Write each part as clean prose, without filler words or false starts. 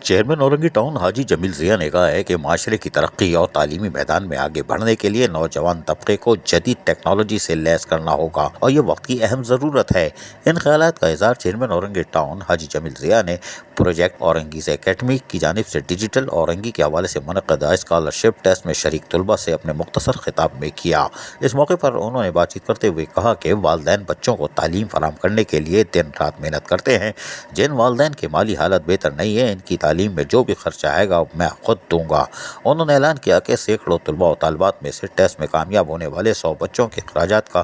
Chairman Orangi town حاجی جمیل ضیاء نے کہا ہے کہ معاشرے کی ترقی اور تعلیمی میدان میں آگے بڑھنے کے لیے نوجوان طبقے کو جدید ٹیکنالوجی سے لیس کرنا ہوگا اور یہ وقت کی اہم ضرورت ہے۔ ان خیالات کا اظہار چیئرمین اورنگی ٹاؤن حاجی جمیل ضیاء نے پروجیکٹ اورنگیز اکیڈمی کی جانب سے ڈیجیٹل اورنگی کے حوالے سے منعقدہ اسکالرشپ ٹیسٹ میں شریک طلباء سے اپنے مختصر خطاب میں کیا۔ اس موقع پر انہوں نے بات چیت کرتے ہوئے کہا کہ والدین بچوں کو تعلیم فراہم کرنے کے لیے دن رات محنت کرتے ہیں۔ جن والدین کی مالی حالت بہتر نہیں ہے، ان کی تعلیم میں جو بھی خرچہ آئے گا میں خود دوں گا۔ انہوں نے اعلان کیا کہ سینکڑوں طلباء و طالبات میں سے ٹیسٹ میں کامیاب ہونے والے 100 بچوں کے اخراجات کا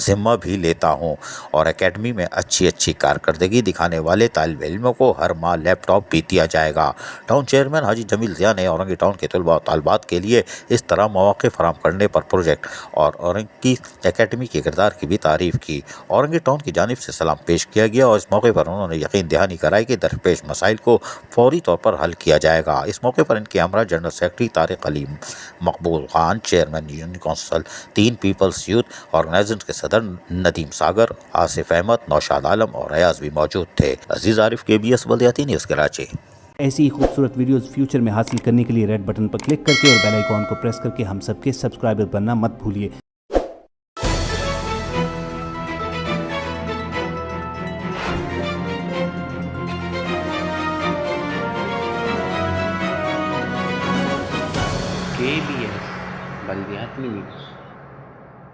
ذمہ بھی لیتا ہوں اور اکیڈمی میں اچھی کارکردگی دکھانے والے طالب علموں کو ہر ماہ لیپ ٹاپ بھی دیا جائے گا۔ ٹاؤن چیئرمین حاجی جمیل ضیاء نے اورنگی ٹاؤن کے طلباء و طالبات کے لیے اس طرح مواقع فراہم کرنے پر پروجیکٹ اور اورنگی اکیڈمی کے کردار کی بھی تعریف کی۔ اورنگی ٹاؤن کی جانب سے سلام پیش کیا گیا اور اس موقع پر انہوں نے یقین دہانی کرائی کہ درپیش مسائل کو فوری طور پر حل کیا جائے گا۔ اس موقع پر ان کے ہمراہ general secretary Tariq Ali Maqbool Khan, chairman union council 3 peoples youth organisation کے صدر ندیم ساگر، آصف احمد، نوشاد عالم اور ریاض بھی موجود تھے۔ عزیز عارف، KBS بلدیاتی نیوز کراچی۔ ایسی ہی خوبصورت ویڈیوز فیوچر میں حاصل کرنے کے لیے ریڈ بٹن پر کلک کر کے اور بیل آئیکن کو پریس کر کے ہم سب کے سبسکرائبر بننا مت بھولیے۔